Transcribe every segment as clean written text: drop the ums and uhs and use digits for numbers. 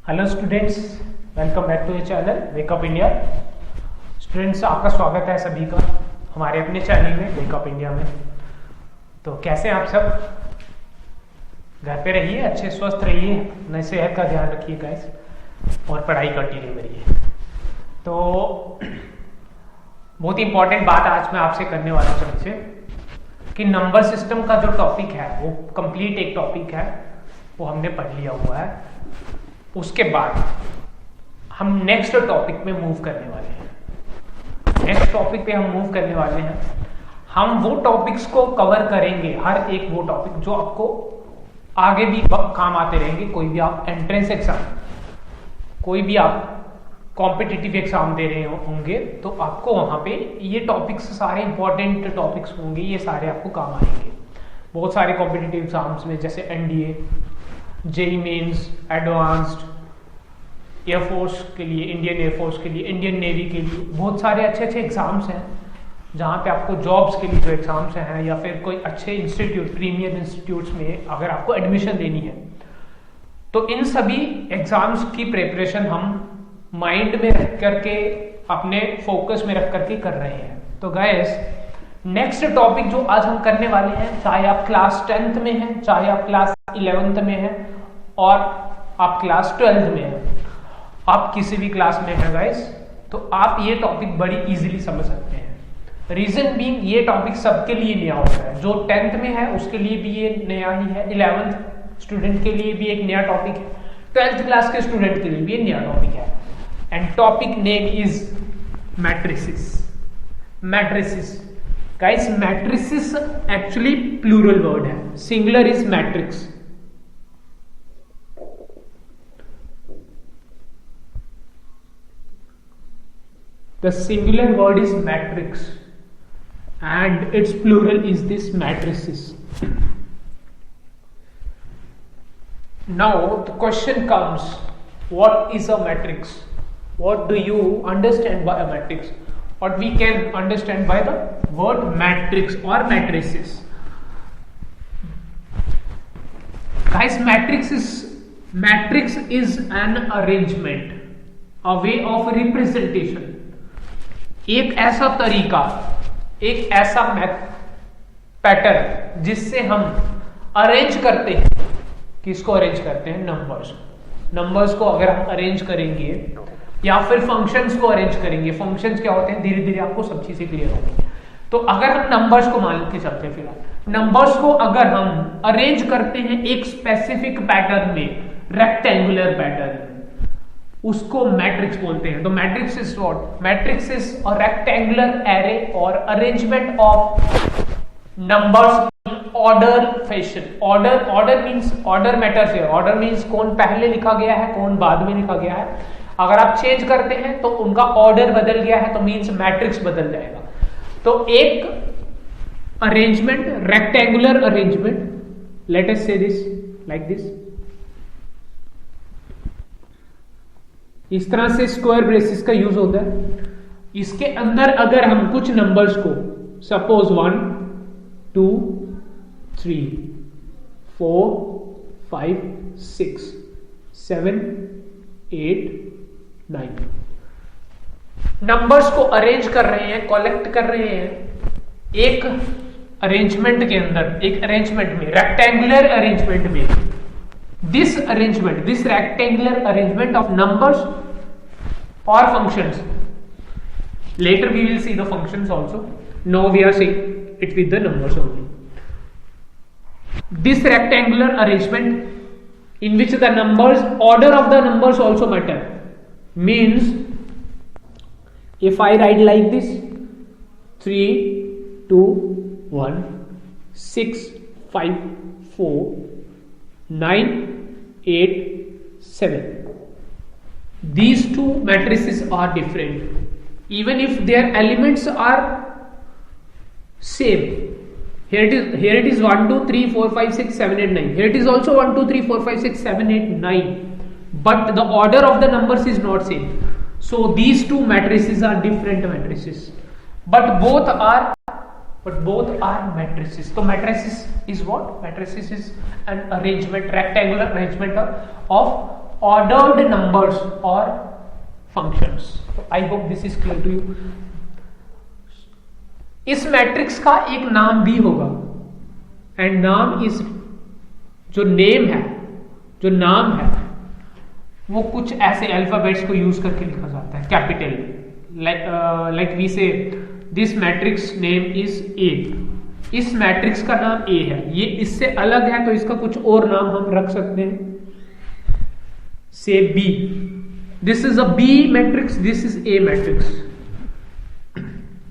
Hello students, welcome back to ये channel wake up India. Students, आपका स्वागत है सभी का हमारे अपने चैनल में वेकअप इंडिया में। तो कैसे हैं आप सब? घर पे रहिए, अच्छे स्वस्थ रहिए, अपनी सेहत का ध्यान रखिए गाइस, और पढ़ाई कंटिन्यू करिए। तो बहुत इंपॉर्टेंट बात आज मैं आपसे करने वाला हूँ सबसे, कि नंबर सिस्टम का जो टॉपिक है वो कंप्लीट एक टॉपिक है, वो हमने पढ़ लिया हुआ है। उसके बाद हम नेक्स्ट टॉपिक में मूव करने वाले हैं। नेक्स्ट टॉपिक पे हम मूव करने वाले हैं। हम वो टॉपिक्स को कवर करेंगे, हर एक वो टॉपिक जो आपको आगे भी काम आते रहेंगे। कोई भी आप एंट्रेंस एग्जाम, कोई भी आप कॉम्पिटिटिव एग्जाम दे रहे होंगे तो आपको वहां पे ये टॉपिक्स, सारे इंपॉर्टेंट टॉपिक्स होंगे, ये सारे आपको काम आएंगे। बहुत सारे कॉम्पिटिटिव एग्जाम्स में, जैसे NDA, JEE mains, advanced, air force के लिए, इंडियन एयरफोर्स के लिए, इंडियन नेवी के लिए, बहुत सारे अच्छे अच्छे एग्जाम्स हैं जहाँ पे आपको जॉब्स के लिए जो एग्जाम्स हैं, या फिर कोई अच्छे इंस्टीट्यूट, प्रीमियर इंस्टीट्यूट्स में अगर आपको एडमिशन लेनी है, तो इन सभी एग्जाम्स की प्रिपरेशन हम माइंड में रख करके, अपने फोकस में रख करके कर रहे हैं। तो गाइस, नेक्स्ट टॉपिक जो आज हम करने वाले हैं, चाहे आप क्लास 10th में हैं, चाहे आप क्लास 11th में हैं, और आप क्लास 12th में हैं, आप किसी भी क्लास में हैं गाइस, तो आप ये टॉपिक बड़ी इजीली समझ सकते हैं। रीजन बीइंग, ये टॉपिक सबके लिए नया होता है। जो 10th में है उसके लिए भी ये नया ही है, 11th स्टूडेंट के लिए भी एक नया टॉपिक है, 12th क्लास के स्टूडेंट के लिए भी एक नया टॉपिक है। And topic name is matrices. Matrices guys, matrices actually plural word है, singular is matrix. The singular word is matrix and its plural is this matrices. Now the question comes, what is a matrix? What do you understand by a matrix? What we can understand by the word matrix or matrices? Guys, matrix is an arrangement, a way of representation. एक ऐसा तरीका, एक ऐसा pattern जिससे हम arrange करते हैं। किसको अरेंज करते हैं? नंबर्स को अगर हम अरेंज करेंगे, या फिर फंक्शंस को अरेंज करेंगे। फंक्शंस क्या होते हैं, धीरे धीरे आपको सब चीजें क्लियर होंगी। तो अगर हम नंबर्स को मान के चलते हैं, फिलहाल नंबर्स को अगर हम अरेंज करते हैं एक स्पेसिफिक पैटर्न में, रेक्टेंगुलर पैटर्न, उसको मैट्रिक्स बोलते हैं। तो matrix is what? Matrix is a rectangular array or arrangement of numbers in order fashion. Order means, order matters here. Order means कौन पहले लिखा गया है, कौन बाद में लिखा गया है। अगर आप चेंज करते हैं तो उनका ऑर्डर बदल गया है, तो मींस मैट्रिक्स बदल जाएगा। तो एक arrangement, rectangular arrangement, let us से दिस लाइक दिस, इस तरह से स्क्वायर ब्रेसेस का यूज होता है। इसके अंदर अगर हम कुछ नंबर्स को, सपोज 1 2 3 4 5 6 7 8 9 नंबर्स को अरेंज कर रहे हैं, कलेक्ट कर रहे हैं एक अरेंजमेंट के अंदर, एक अरेंजमेंट में, रेक्टेंगुलर अरेंजमेंट में। This rectangular arrangement of numbers or functions. Later we will see the functions also. Now we are seeing it with the numbers only. This rectangular arrangement in which the numbers, order of the numbers also matter. Means if I write like this, 3 2 1 6 5 4 9 8 7, these two matrices are different even if their elements are same. Here it is 1 2 3 4 5 6 7 8 9. Here it is also 1 2 3 4 5 6 7 8 9, but the order of the numbers is not same. So these two matrices are different matrices, but both are matrices. So matrices is what? Matrices is an arrangement, rectangular arrangement of ordered numbers or functions. I hope this is clear to you. इस matrix का एक नाम भी होगा, and नाम is, जो name है, जो नाम है, वो कुछ ऐसे अल्फाबेट्स को यूज करके लिखा जाता है, कैपिटल, लाइक वी से this matrix name is a. इस मैट्रिक्स का नाम ए है, ये इससे अलग है तो इसका कुछ और नाम हम रख सकते हैं, से B. This is a B matrix, this is A matrix.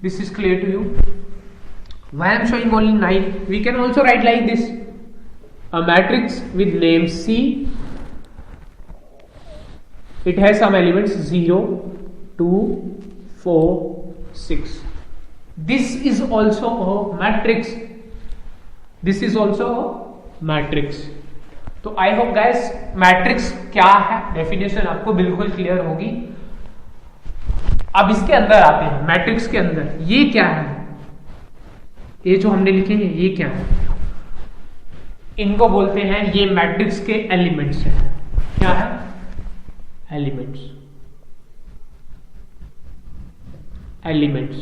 This is clear to you? Why I am showing only 9? We can also write like this: a matrix with name C. It has some elements 0, 2, 4, 6. This is also a matrix. This is also a matrix. तो I hope guys matrix क्या है, definition आपको बिल्कुल clear होगी। अब इसके अंदर आते हैं, मैट्रिक्स के अंदर ये क्या है, ये जो हमने लिखे हैं ये क्या है, इनको बोलते हैं, ये मैट्रिक्स के एलिमेंट्स हैं। क्या है? एलिमेंट्स। एलिमेंट्स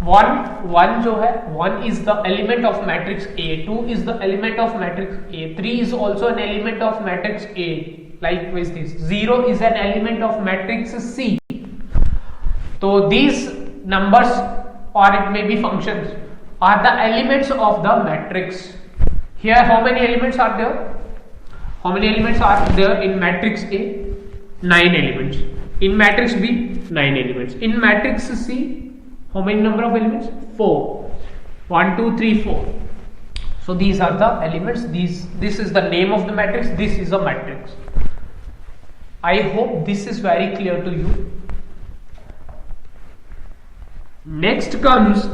वन जो है, 1 is the element of matrix A, 2 is the element of matrix A, 3 is also an element of matrix A, likewise this 0 is an element of matrix C. So these numbers, or it may be functions, are the elements of the matrix. Here how many elements are there? How many elements are there in matrix A? 9 elements. In matrix B, 9 elements. In matrix C, how many number of elements? 4. 1 2 3 4. So these are the elements. This is the name of the matrix. This is a matrix. I hope this is very clear to you. Next comes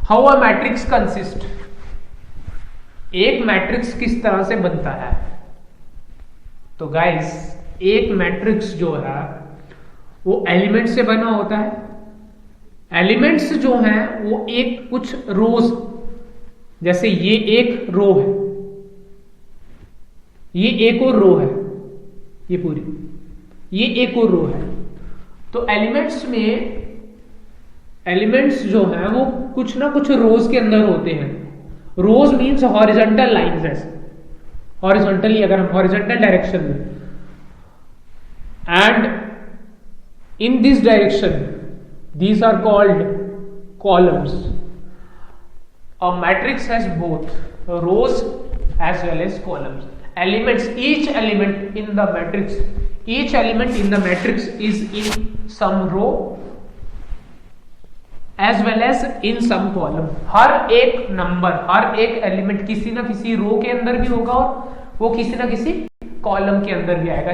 how a matrix consists. एक matrix किस तरह से बनता है? तो guys एक matrix जो है वो एलिमेंट से बना होता है। एलिमेंट्स जो हैं वो एक कुछ रोज, जैसे ये एक रो है, ये एक और रो है, ये पूरी, ये एक और रो है। तो एलिमेंट्स में, एलिमेंट्स जो हैं वो कुछ ना कुछ रोज के अंदर होते हैं। रोज मीन्स हॉरिजॉन्टल लाइंस, ऐसे हॉरिजॉन्टली, अगर हम हॉरिजॉन्टल डायरेक्शन में, and in this direction these are called columns. A matrix has both rows as well as columns. Elements, each element in the matrix, each element in the matrix is in some row as well as in some column. हर एक number, हर एक element किसी ना किसी रो के अंदर भी होगा और वो किसी ना किसी कॉलम के अंदर भी आएगा।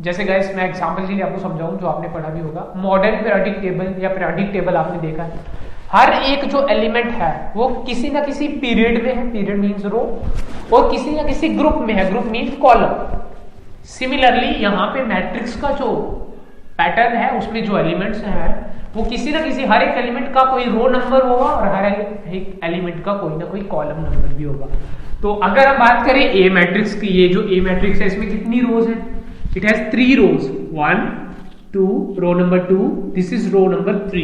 जैसे गाइस मैं एग्जांपल के लिए आपको समझाऊं, जो आपने पढ़ा भी होगा, मॉडर्न पीरियोडिक टेबल या पीरियोडिक टेबल आपने देखा है। हर एक जो एलिमेंट है वो किसी ना किसी पीरियड में है, पीरियड मींस रो, और किसी ना किसी ग्रुप में है, ग्रुप मींस कॉलम। सिमिलरली यहाँ पे मैट्रिक्स का जो पैटर्न है उसमें जो एलिमेंट्स हैं वो किसी ना किसी, हर एक एलिमेंट का कोई रो नंबर होगा और हर एक एलिमेंट का कोई ना कोई कॉलम नंबर भी होगा। तो अगर हम बात करें ए मैट्रिक्स की, ये जो ए मैट्रिक्स है इसमें कितनी रोज है? It has 3 rows, 1 2, row number 2, this is row number 3.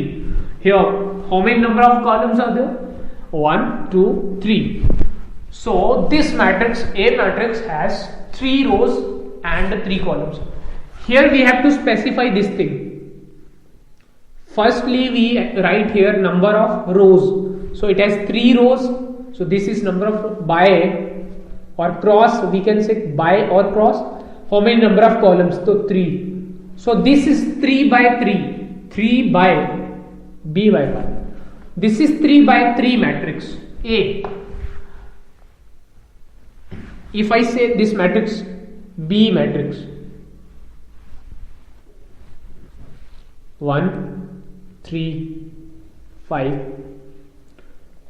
Here how many number of columns are there? 1 2 3. So this matrix, A matrix, has 3 rows and 3 columns. Here we have to specify this thing. Firstly we write here number of rows, so it has 3 rows, so this is number of by or cross, we can say by or cross. How many number of columns? So 3. So this is 3 by 3, 3 by B by 1. This is 3 by 3 matrix A. If I say this matrix B matrix, 1 3 5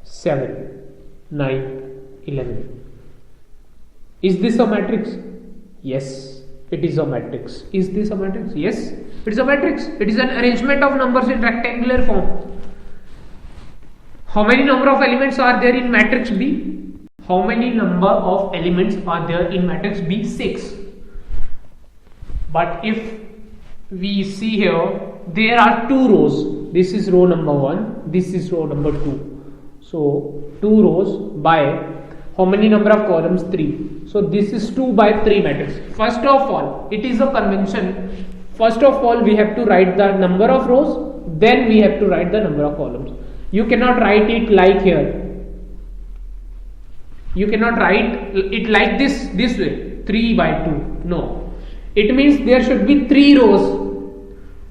7 9 11, is this a matrix? Yes, it is a matrix. Is this a matrix? Yes, it is a matrix. It is an arrangement of numbers in rectangular form. How many number of elements are there in matrix B? how many number of elements are there in matrix B? 6. But if we see here, there are 2 rows. This is row number 1, this is row number 2. So 2 rows by how many number of columns? 3. So this is 2 by 3 matrix. First of all, it is a convention. First of all, we have to write the number of rows, then we have to write the number of columns. You cannot write it like here. You cannot write it like this way, 3 by 2. No. It means there should be 3 rows.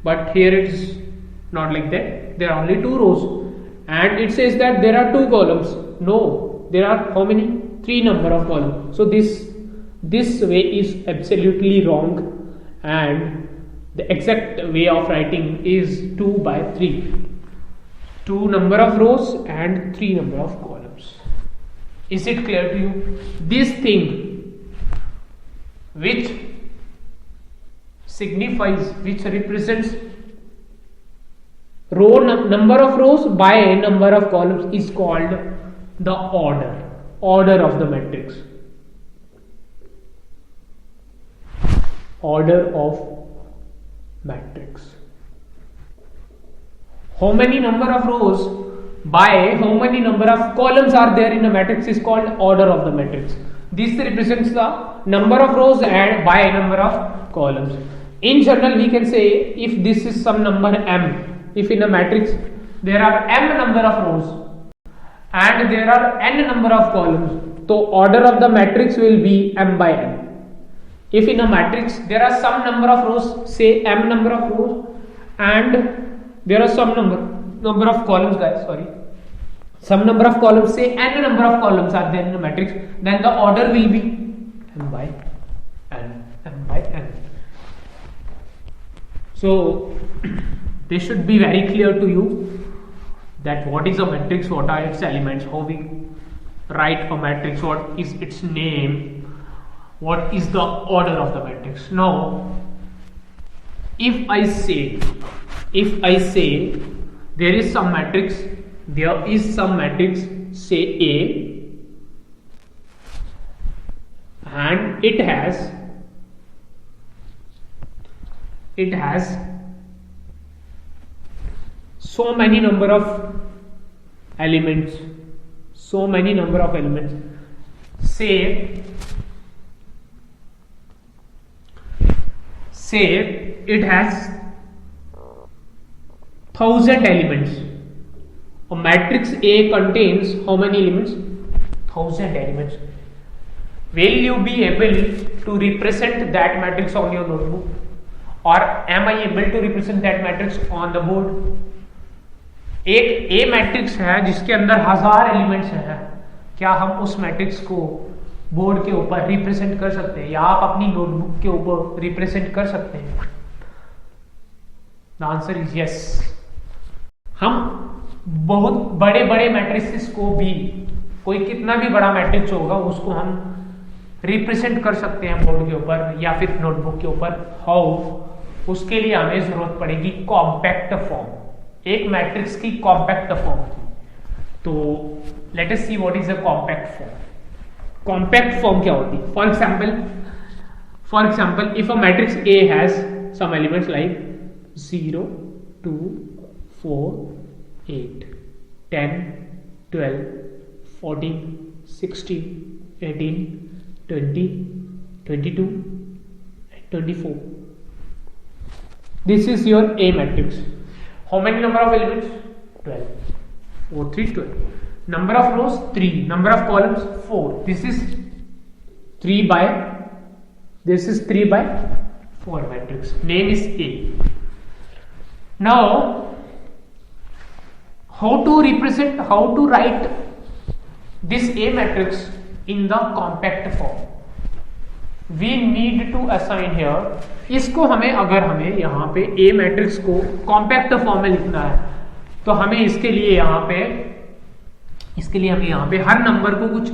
But here it is not like that. There are only 2 rows. And it says that there are 2 columns. No. There are how many? 3 number of columns. So this way is absolutely wrong. And the exact way of writing is 2 by 3. 2 number of rows and 3 number of columns. Is it clear to you? This thing which signifies, which represents number of rows by number of columns is called the order of the matrix. Order of matrix. How many number of rows by how many number of columns are there in a matrix is called order of the matrix. This represents the number of rows and by number of columns. In general, we can say if this is some number m, if in a matrix there are m number of rows and there are n number of columns, so order of the matrix will be m by n. If in a matrix there are some number of rows, say m number of rows, and there are some number of columns, guys, sorry, some number of columns, say n number of columns are there in a matrix, then the order will be m by n. So this should be very clear to you that what is a matrix, what are its elements, how we write a matrix, what is its name, what is the order of the matrix. Now if I say there is some matrix, say A, and it has so many number of elements, say it has 1000 elements. A matrix A contains how many elements? 1000 elements. Will you be able to represent that matrix on your notebook, or am I able to represent that matrix on the board? एक A matrix है जिसके अंदर 1000 elements हैं, क्या हम उस matrix को board के ऊपर रिप्रेजेंट कर सकते हैं या आप अपनी नोटबुक के ऊपर रिप्रेजेंट कर सकते हैं? The answer is yes. हम बहुत बड़े बड़े मैट्रिक्स को भी, कोई कितना भी बड़ा मैट्रिक्स होगा उसको हम रिप्रेजेंट कर सकते हैं बोर्ड के ऊपर या फिर नोटबुक के ऊपर. हाउ? उसके लिए हमें जरूरत पड़ेगी कॉम्पैक्ट फॉर्म, एक मैट्रिक्स की कॉम्पैक्ट फॉर्म की. तो let us see what is a compact form. Compact form क्या होती है? For example if a matrix A has some elements like 0 2 4 8 10 12 14 16 18 20 22 24. This is your A matrix. How many number of elements? 12. 4 3 12. Number of rows 3. Number of columns 4. This is 3 by 4 matrix. Name is A. Now how to write this A matrix in the compact form? We need to assign here. इसको अगर हमें यहाँ पे A matrix को compact form में लिखना है तो हमें इसके लिए हमें यहाँ पे हर नंबर को कुछ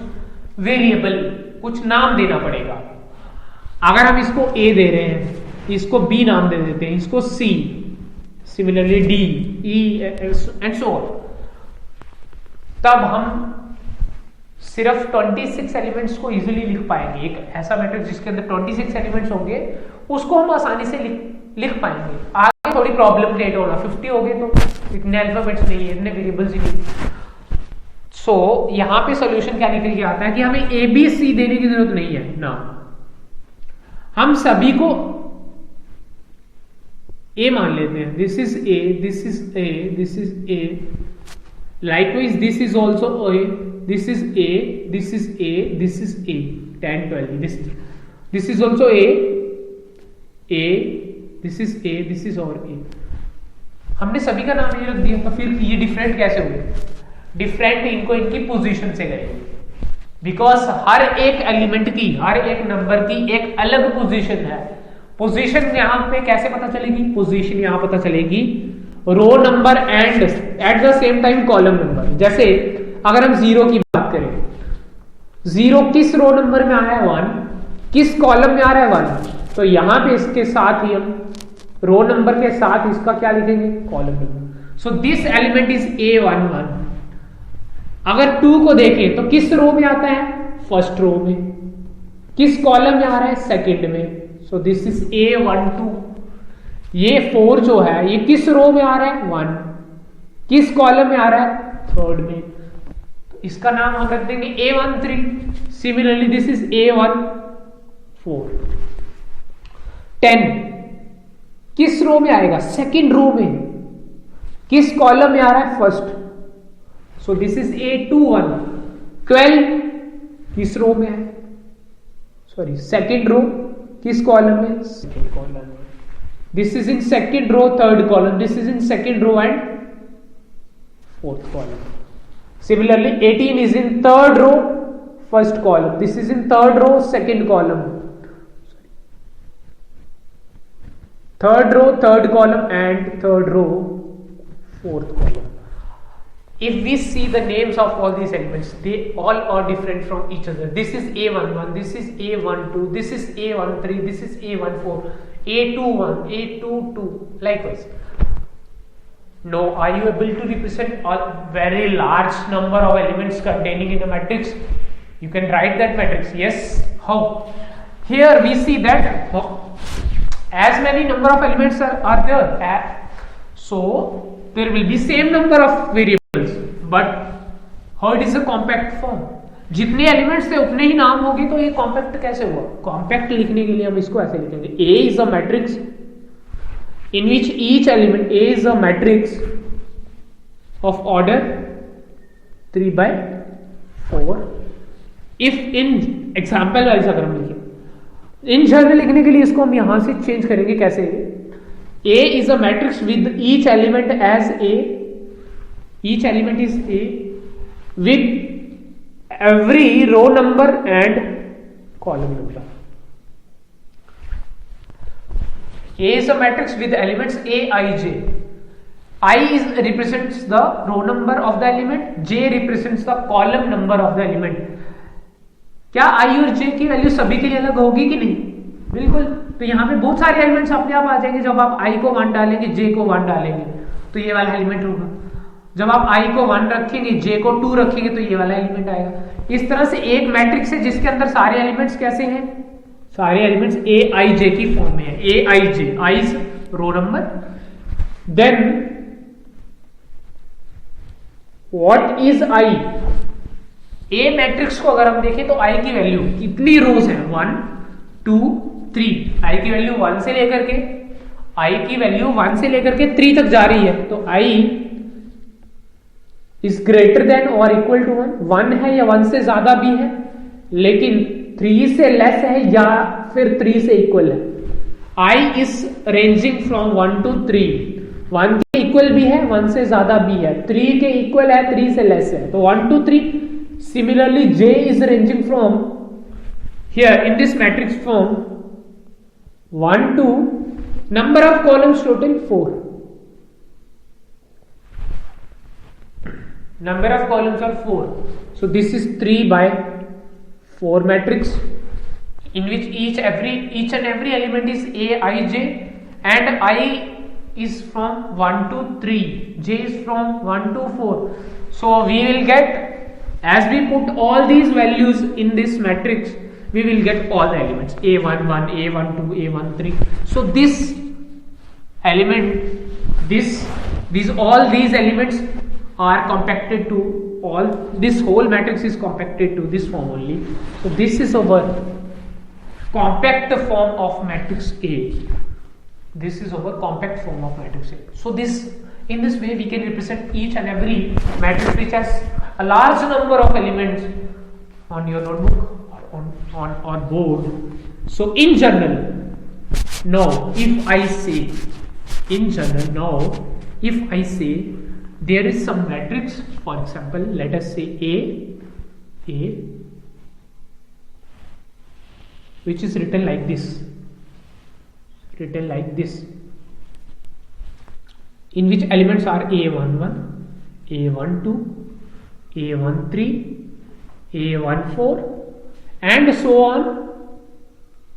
वेरिएबल, कुछ नाम देना पड़ेगा. अगर हम इसको A दे रहे हैं, इसको B नाम दे देते हैं, इसको C, similarly D, E and so on, तब हम सिर्फ 26 एलिमेंट्स को इजीली लिख पाएंगे। एक ऐसा मैट्रिक्स जिसके अंदर 26 एलिमेंट्स होंगे उसको हम आसानी से लिख पाएंगे। आगे थोड़ी प्रॉब्लम क्रिएट होगा, 50 हो गए तो इतने अल्फाबेट्स नहीं है, इतने वेरिएबल्स ही नहीं। सो यहां पे सॉल्यूशन क्या निकल के आता है कि हमें ए बी सी देने की जरूरत नहीं है ना, हम सभी को ए मान लेते हैं। This is A, this is A, this is A, likewise this is also a, this is a, this is a, this is a, 10 12, this is also a, this is a, this is और a। हमने सभी का नाम ये रख दिया, तो फिर ये डिफरेंट कैसे हुए? डिफरेंट इनको इनकी पोजीशन से करेंगे, बिकॉज हर एक एलिमेंट की, हर एक नंबर की एक अलग पोजीशन है। पोजीशन यहां पे कैसे पता चलेगी? पोजीशन यहां पता चलेगी row number and at the same time column number. जैसे अगर हम 0 की बात करें, 0 किस रो नंबर में आ रहा है? 1। किस कॉलम में आ रहा है? 1। तो यहां पे इसके साथ ही हम रो नंबर के साथ इसका क्या लिखेंगे? Column number. So this element is A11। अगर 2 को देखें तो किस रो में आता है? फर्स्ट रो में। किस कॉलम में आ रहा है? सेकंड में। So this is A12। ये 4 जो है ये किस रो में आ रहा है? 1। किस कॉलम में आ रहा है? थर्ड में। तो इसका नाम हम रख देंगे A13। Similarly this is A14। 10 किस रो में आएगा? सेकंड रो में। किस कॉलम में आ रहा है? First. So this is A21। 12 किस रो में है? Sorry second row. किस कॉलम में? सेकंड कॉलम में। This is in second row, third column. This is in second row and fourth column. Similarly, 18 is in third row, first column. This is in third row, second column. Third row, third column and third row, fourth column. If we see the names of all these elements, they all are different from each other. This is A11, this is A12, this is A13, this is A14. A21, A22, likewise. Now, are you able to represent a very large number of elements containing in a matrix? You can write that matrix. Yes. How? Here we see that as many number of elements are there. So, there will be same number of variables. But how it is a compact form? जितने elements थे उतने ही नाम होंगे, तो ये compact कैसे हुआ? Compact लिखने के लिए हम इसको ऐसे लिखेंगे, A is a matrix in which each element, A is a matrix of order 3/4। if in example wise अगर हम लिखें, इन जनरल लिखने के लिए इसको हम यहां से चेंज करेंगे। कैसे? A is a matrix with each element as A, each element is A with every row number and column number. A is a matrix with elements A, I, J. I represents the row number of the element, J represents the column number of the element. क्या I और J की value सभी के लिए अलग होगी कि नहीं? बिल्कुल। तो यहाँ पे बहुत सारे एलिमेंट्स अपने आप आ जाएंगे। जब आप I को 1 डालेंगे, J को 1 डालेंगे, तो ये वाला एलिमेंट होगा। जब आप I को 1 रखेंगे, J को 2 रखेंगे, तो ये वाला एलिमेंट आएगा। इस तरह से एक मैट्रिक्स है जिसके अंदर सारे एलिमेंट्स कैसे हैं? सारे एलिमेंट्स A, I, J की फॉर्म में है। A, I, J, I is row number. Then what is I? A matrix को अगर हम देखें तो I की वैल्यू कितनी रोज है? 1 2 3। I की वैल्यू 1 से लेकर के, I की वैल्यू 1 से लेकर के 3 तक जा रही है। तो I इज ग्रेटर देन और इक्वल टू 1। 1 है या 1 से ज्यादा भी है, लेकिन 3 से लेस है या फिर 3 से इक्वल है। I is ranging from 1 to 3। 1 के इक्वल भी है, 1 से ज्यादा भी है, 3 के इक्वल है, 3 से लेस है, तो 1 to 3। Similarly J is ranging from here in this matrix form 1 to number of columns total 4। Number of columns are 4. So this is 3/4 matrix in which each and every element is A, I, J, and I is from 1 to 3, J is from 1 to 4. So we will get As we put all these values in this matrix, we will get all the elements A11, A12, A13. So this element, all these elements are compacted to all. This whole matrix is compacted to this form only. So this is our compact form of matrix A. This is our compact form of matrix A. So in this way we can represent each and every matrix which has a large number of elements on your notebook or board. So in general, now if I say there is some matrix, for example, let us say A, which is written like this, in which elements are A11, A12, A13, A14 and so on.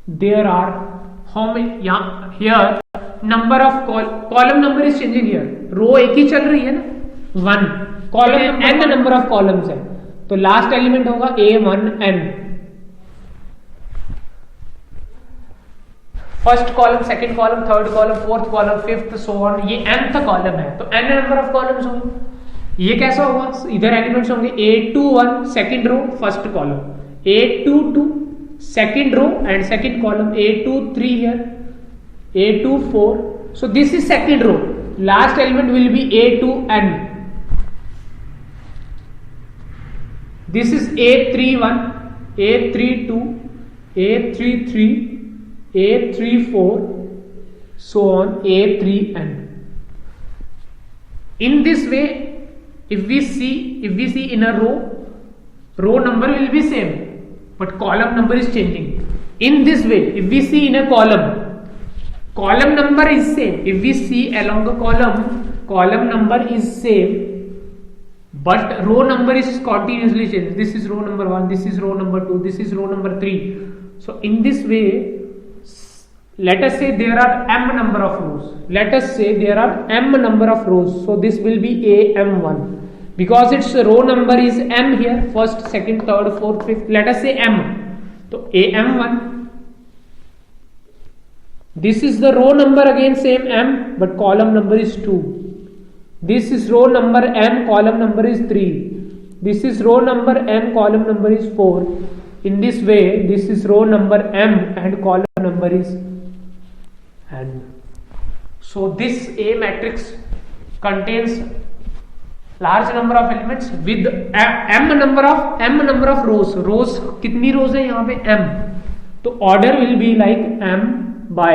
There are how many here number of column number is changing here. रो एक ही चल रही है ना, 1 column n number of columns है, तो last element होगा A1n. First column, second column, third column, fourth column, fifth, so on, ये nth column है तो n नंबर ऑफ कॉलम्स होंगे. ये कैसा होगा, इधर एलिमेंट्स होंगे A21 second row first column, A22 second row and second column, A23 here, A24. So this is second row. Last element will be A2n. This is A31, A32, A33, A34, so on, A3n. In this way, if we see in a row number will be same, but column number is changing. In this way, if we see in a column number is same. If we see along a column number is same, but row number is continuously changing. This is row number 1, this is row number 2, this is row number 3. So in this way, let us say there are m number of rows. So this will be AM1. Because its row number is m here, first, second, third, fourth, fifth, let us say m. So AM1. This is the row number again same m, but column number is 2. This is row number m, column number is 3. This is row number m, column number is 4. In this way, this is row number m and column number is n. So this A matrix contains large number of elements with m number of rows. Rows कितनी rows है यहाँ पे m, तो order will be like m by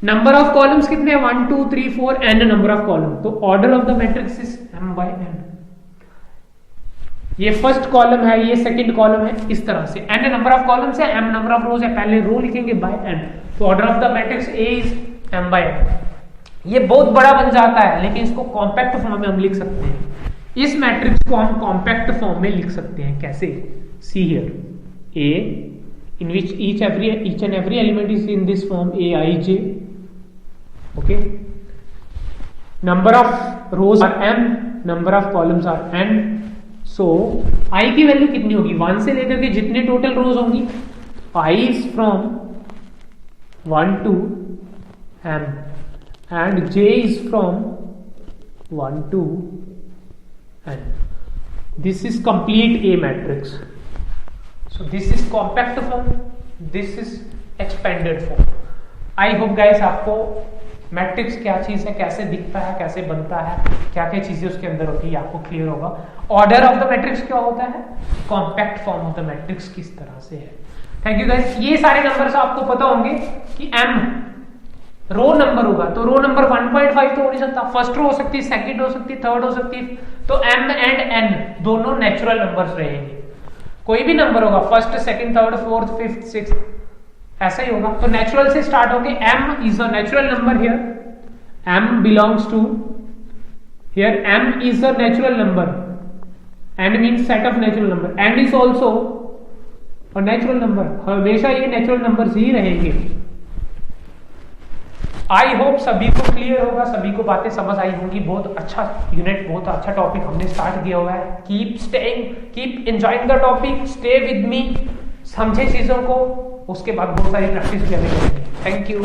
number of columns कितने 1 2 3 4 n number of column, तो order of the matrix is m by n. ये first column है, ये सेकंड कॉलम है, इस तरह से n नंबर ऑफ कॉलम्स है, m नंबर ऑफ रोज है, पहले रो लिखेंगे बाय n, तो order of the matrix A is m by n. ये बहुत बड़ा बन जाता है, लेकिन इसको कॉम्पैक्ट फॉर्म में हम लिख सकते हैं. इस मैट्रिक्स को हम कॉम्पैक्ट फॉर्म में लिख सकते हैं. कैसे? See here A in which each and every element is in this form Aij. Okay, number of rows are m, number of columns are n. So I की वैल्यू कितनी होगी, 1 से लेकर के जितने टोटल रोज होंगी, I is from 1 to m and j is from 1 to n. This is complete A matrix. So this is compact form, this is expanded form. I hope guys आपको matrix क्या चीज है, कैसे दिखता है, कैसे बनता है, क्या क्या चीजें उसके अंदर होती है, आपको क्लियर होगा. ऑर्डर ऑफ द मैट्रिक्स क्या होता है, compact form of the matrix किस तरह से है. Thank you guys. ये सारे नंबर्स आपको पता होंगे कि m रो नंबर होगा, तो रो नंबर 1.5 तो हो नहीं सकता, फर्स्ट रो हो सकती है, सेकंड हो सकती है, थर्ड हो सकती है, तो m एंड n दोनों नेचुरल नंबर्स रहेंगे. कोई भी नंबर होगा, first, second, third, fourth, fifth, sixth, ऐसा ही होगा. तो नेचुरल से स्टार्ट होके m is a natural number here, m belongs to here, m is a natural number, n means set of natural number, and is also a natural number. हमेशा ये natural numbers ही रहेंगे. I hope सभी को clear होगा, सभी को बातें समझ आई होंगी। बहुत अच्छा यूनिट, बहुत अच्छा टॉपिक हमने स्टार्ट किया हुआ है। Keep staying, keep enjoying the topic, stay with me, समझे चीजों को, उसके बाद बहुत सारी प्रैक्टिस भी हमें करेंगे। Thank you.